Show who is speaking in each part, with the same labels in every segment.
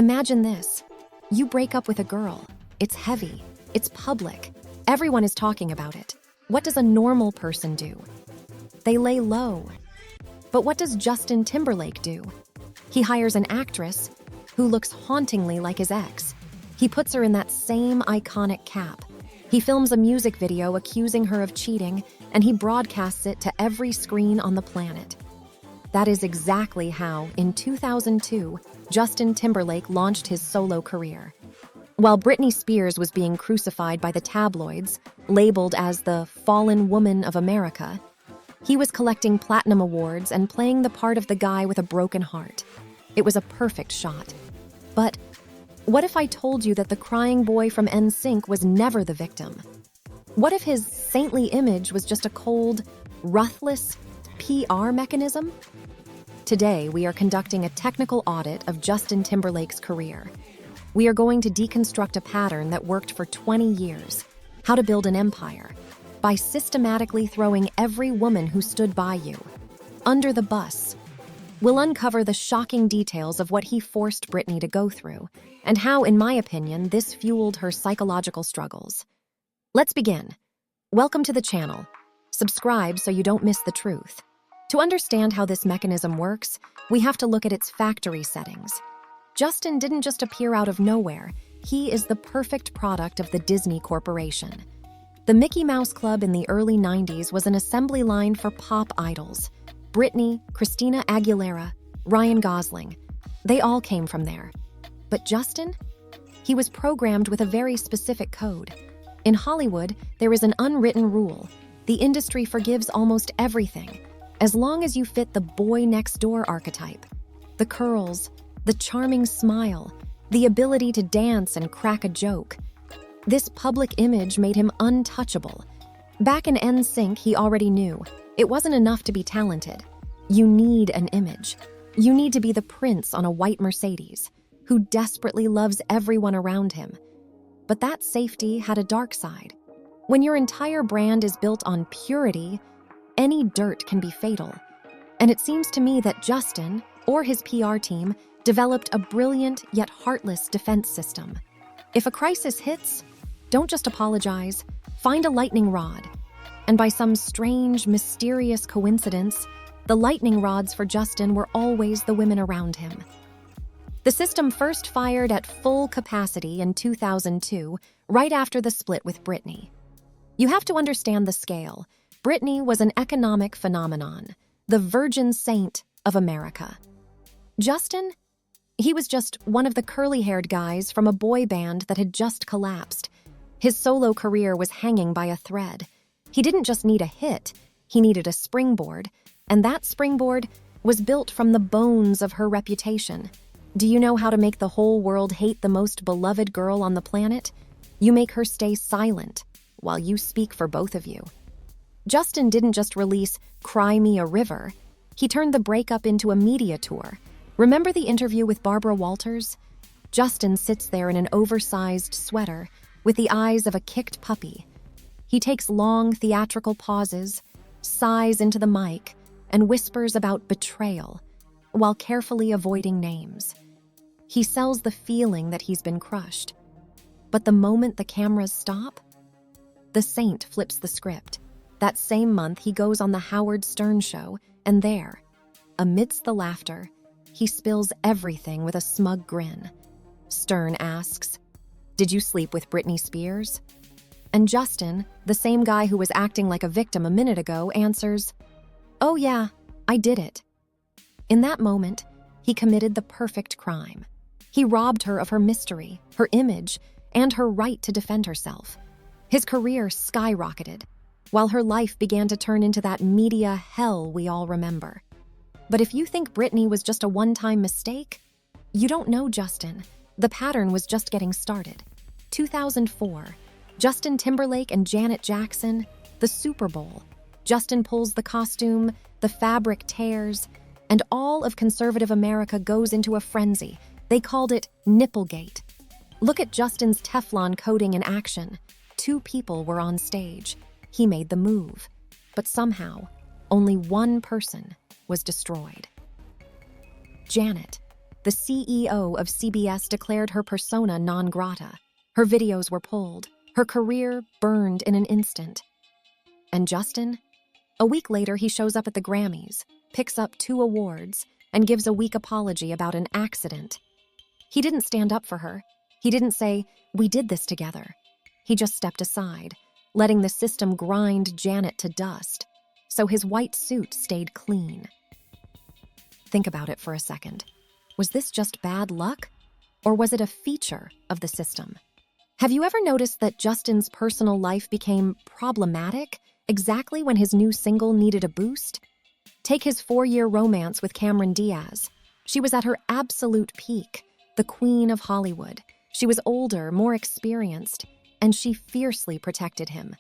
Speaker 1: Imagine this. You break up with a girl. It's heavy. It's public. Everyone is talking about it. What does a normal person do? They lay low. But what does Justin Timberlake do? He hires an actress who looks hauntingly like his ex. He puts her in that same iconic cap. He films a music video accusing her of cheating, and he broadcasts it to every screen on the planet. That is exactly how, in 2002, Justin Timberlake launched his solo career. While Britney Spears was being crucified by the tabloids, labeled as the fallen woman of America, he was collecting platinum awards and playing the part of the guy with a broken heart. It was a perfect shot. But what if I told you that the crying boy from NSYNC was never the victim? What if his saintly image was just a cold, ruthless PR mechanism? Today, we are conducting a technical audit of Justin Timberlake's career. We are going to deconstruct a pattern that worked for 20 years, how to build an empire, by systematically throwing every woman who stood by you under the bus. We'll uncover the shocking details of what he forced Britney to go through, and how, in my opinion, this fueled her psychological struggles. Let's begin. Welcome to the channel. Subscribe so you don't miss the truth. To understand how this mechanism works, we have to look at its factory settings. Justin didn't just appear out of nowhere. He is the perfect product of the Disney Corporation. The Mickey Mouse Club in the early 90s was an assembly line for pop idols. Britney, Christina Aguilera, Ryan Gosling. They all came from there. But Justin? He was programmed with a very specific code. In Hollywood, there is an unwritten rule. The industry forgives almost everything, as long as you fit the boy next door archetype. The curls, the charming smile, the ability to dance and crack a joke. This public image made him untouchable. Back in NSYNC, he already knew it wasn't enough to be talented. You need an image. You need to be the prince on a white Mercedes, who desperately loves everyone around him. But that safety had a dark side. When your entire brand is built on purity, any dirt can be fatal. And it seems to me that Justin, or his PR team, developed a brilliant yet heartless defense system. If a crisis hits, don't just apologize, find a lightning rod. And by some strange, mysterious coincidence, the lightning rods for Justin were always the women around him. The system first fired at full capacity in 2002, right after the split with Britney. You have to understand the scale. Britney was an economic phenomenon, the virgin saint of America. Justin? He was just one of the curly-haired guys from a boy band that had just collapsed. His solo career was hanging by a thread. He didn't just need a hit, he needed a springboard, and that springboard was built from the bones of her reputation. Do you know how to make the whole world hate the most beloved girl on the planet? You make her stay silent while you speak for both of you. Justin didn't just release Cry Me a River, he turned the breakup into a media tour. Remember the interview with Barbara Walters? Justin sits there in an oversized sweater with the eyes of a kicked puppy. He takes long theatrical pauses, sighs into the mic, and whispers about betrayal, while carefully avoiding names. He sells the feeling that he's been crushed. But the moment the cameras stop, the saint flips the script. That same month, he goes on the Howard Stern show, and there, amidst the laughter, he spills everything with a smug grin. Stern asks, "Did you sleep with Britney Spears?" And Justin, the same guy who was acting like a victim a minute ago, answers, "Oh yeah, I did it." In that moment, he committed the perfect crime. He robbed her of her mystery, her image, and her right to defend herself. His career skyrocketed, while her life began to turn into that media hell we all remember. But if you think Britney was just a one-time mistake, you don't know Justin. The pattern was just getting started. 2004, Justin Timberlake and Janet Jackson, the Super Bowl. Justin pulls the costume, the fabric tears, and all of conservative America goes into a frenzy. They called it Nipplegate. Look at Justin's Teflon coating in action. 2 people were on stage. He made the move. But somehow, only one person was destroyed. Janet. the CEO of CBS declared her persona non grata. Her videos were pulled. Her career burned in an instant. And Justin? A week later, he shows up at the Grammys, picks up 2 awards, and gives a weak apology about an accident. He didn't stand up for her. He didn't say, "We did this together." He just stepped aside, letting the system grind Janet to dust, so his white suit stayed clean. Think about it for a second. Was this just bad luck? Or was it a feature of the system? Have you ever noticed that Justin's personal life became problematic exactly when his new single needed a boost? Take his 4-year romance with Cameron Diaz. She was at her absolute peak, the queen of Hollywood. She was older, more experienced, and she fiercely protected him.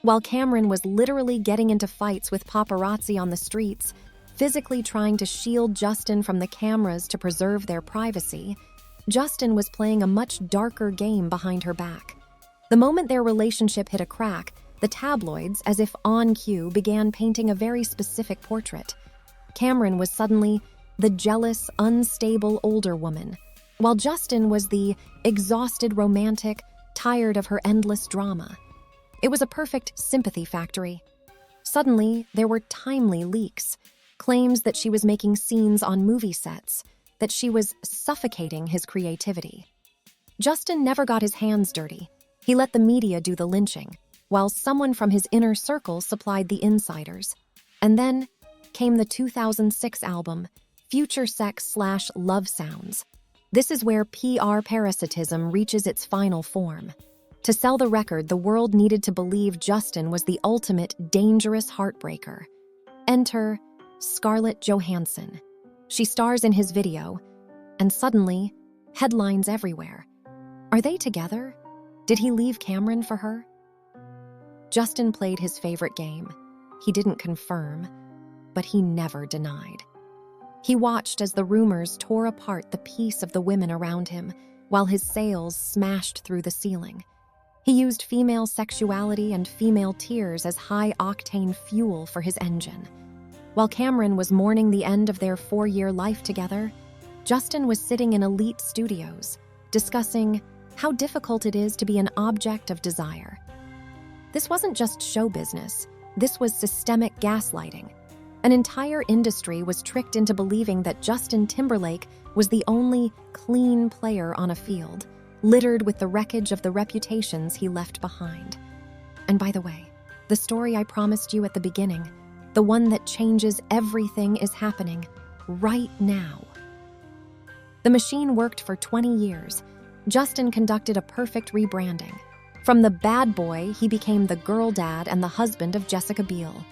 Speaker 1: While Cameron was literally getting into fights with paparazzi on the streets, physically trying to shield Justin from the cameras to preserve their privacy, Justin was playing a much darker game behind her back. The moment their relationship hit a crack, the tabloids, as if on cue, began painting a very specific portrait. Cameron was suddenly the jealous, unstable older woman, while Justin was the exhausted romantic, tired of her endless drama. It was a perfect sympathy factory. Suddenly, there were timely leaks, claims that she was making scenes on movie sets, that she was suffocating his creativity. Justin never got his hands dirty. He let the media do the lynching, while someone from his inner circle supplied the insiders. And then came the 2006 album, Future Sex/Love Sounds. This is where PR parasitism reaches its final form. To sell the record, the world needed to believe Justin was the ultimate dangerous heartbreaker. Enter Scarlett Johansson. She stars in his video, and suddenly, headlines everywhere. Are they together? Did he leave Cameron for her? Justin played his favorite game. He didn't confirm, but he never denied. He watched as the rumors tore apart the peace of the women around him, while his sales smashed through the ceiling. He used female sexuality and female tears as high-octane fuel for his engine. While Cameron was mourning the end of their 4-year life together, Justin was sitting in elite studios, discussing how difficult it is to be an object of desire. This wasn't just show business, this was systemic gaslighting. An entire industry was tricked into believing that Justin Timberlake was the only clean player on a field, littered with the wreckage of the reputations he left behind. And by the way, the story I promised you at the beginning, the one that changes everything, is happening right now. The machine worked for 20 years. Justin conducted a perfect rebranding. From the bad boy, he became the girl dad and the husband of Jessica Biel.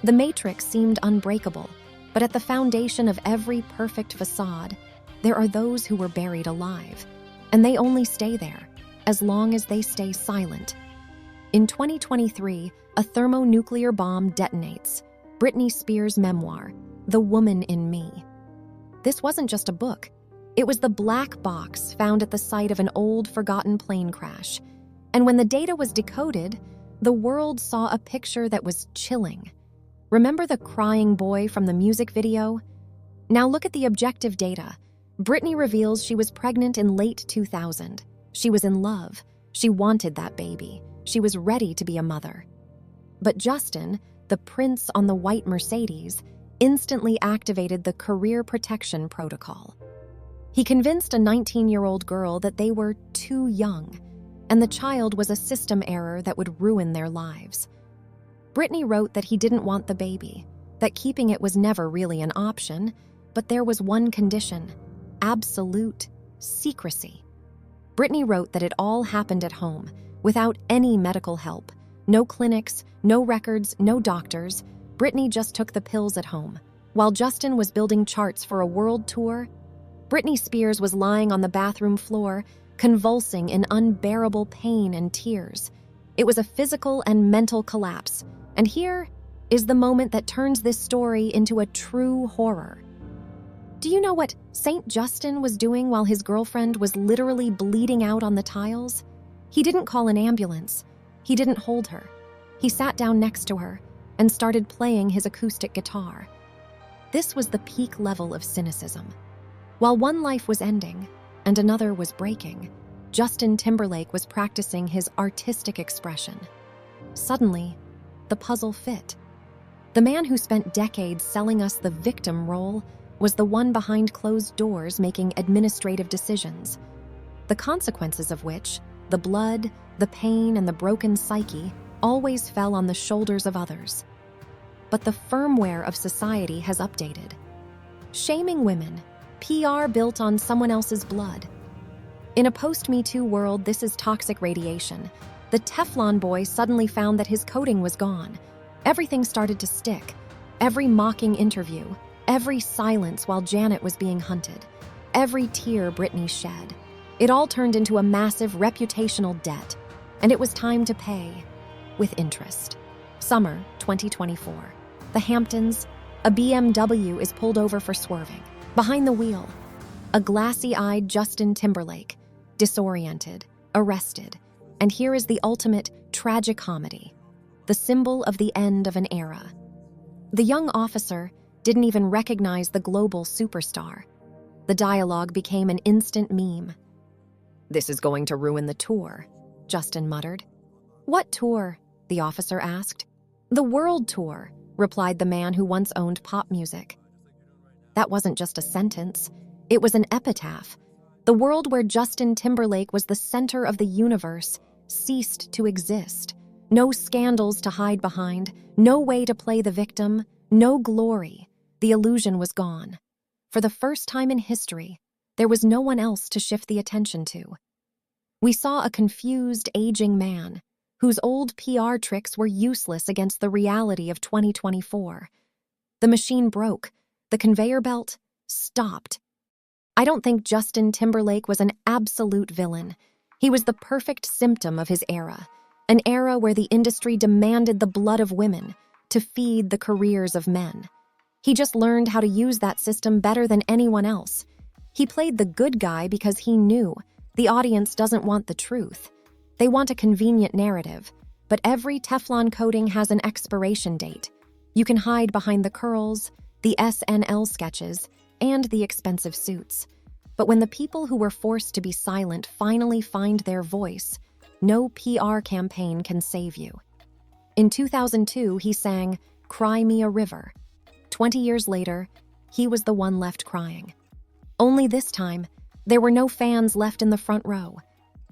Speaker 1: The matrix seemed unbreakable, but at the foundation of every perfect facade, there are those who were buried alive, and they only stay there as long as they stay silent. In 2023, a thermonuclear bomb detonates. Britney Spears' memoir, The Woman in Me. This wasn't just a book. It was the black box found at the site of an old, forgotten plane crash. And when the data was decoded, the world saw a picture that was chilling. Remember the crying boy from the music video? Now look at the objective data. Britney reveals she was pregnant in late 2000. She was in love. She wanted that baby. She was ready to be a mother. But Justin, the prince on the white Mercedes, instantly activated the career protection protocol. He convinced a 19-year-old girl that they were too young, and the child was a system error that would ruin their lives. Britney wrote that he didn't want the baby, that keeping it was never really an option, but there was one condition: absolute secrecy. Britney wrote that it all happened at home, without any medical help. No clinics, no records, no doctors. Britney just took the pills at home. While Justin was building charts for a world tour, Britney Spears was lying on the bathroom floor, convulsing in unbearable pain and tears. It was a physical and mental collapse. And here is the moment that turns this story into a true horror. Do you know what St. Justin was doing while his girlfriend was literally bleeding out on the tiles? He didn't call an ambulance. He didn't hold her. He sat down next to her and started playing his acoustic guitar. This was the peak level of cynicism. While one life was ending and another was breaking, Justin Timberlake was practicing his artistic expression. Suddenly, the puzzle fit. The man who spent decades selling us the victim role was the one behind closed doors making administrative decisions, the consequences of which, the blood, the pain, and the broken psyche, always fell on the shoulders of others. But the firmware of society has updated. Shaming women, PR built on someone else's blood. In a post-Me Too world, this is toxic radiation. The Teflon Boy suddenly found that his coating was gone. Everything started to stick. Every mocking interview, every silence while Janet was being hunted, every tear Britney shed. It all turned into a massive reputational debt, and it was time to pay with interest. Summer 2024. The Hamptons. A BMW is pulled over for swerving. Behind the wheel, a glassy-eyed Justin Timberlake, disoriented, arrested, and here is the ultimate tragicomedy, the symbol of the end of an era. The young officer didn't even recognize the global superstar. The dialogue became an instant meme. "This is going to ruin the tour," Justin muttered. "What tour?" the officer asked. "The world tour," replied the man who once owned pop music. That wasn't just a sentence, it was an epitaph. The world where Justin Timberlake was the center of the universe ceased to exist. No scandals to hide behind, no way to play the victim, no glory. The illusion was gone. For the first time in history, there was no one else to shift the attention to. We saw a confused, aging man whose old PR tricks were useless against the reality of 2024. The machine broke. The conveyor belt stopped. I don't think Justin Timberlake was an absolute villain. He was the perfect symptom of his era, an era where the industry demanded the blood of women to feed the careers of men. He just learned how to use that system better than anyone else. He played the good guy because he knew the audience doesn't want the truth. They want a convenient narrative, but every Teflon coating has an expiration date. You can hide behind the curls, the SNL sketches, and the expensive suits. But when the people who were forced to be silent finally find their voice, no PR campaign can save you. In 2002, he sang "Cry Me a River." 20 years later, he was the one left crying. Only this time, there were no fans left in the front row.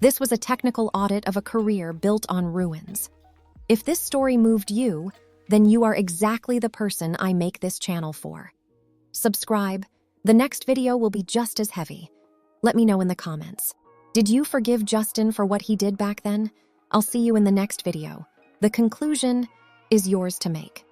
Speaker 1: This was a technical audit of a career built on ruins. If this story moved you, then you are exactly the person I make this channel for. Subscribe. The next video will be just as heavy. Let me know in the comments. Did you forgive Justin for what he did back then? I'll see you in the next video. The conclusion is yours to make.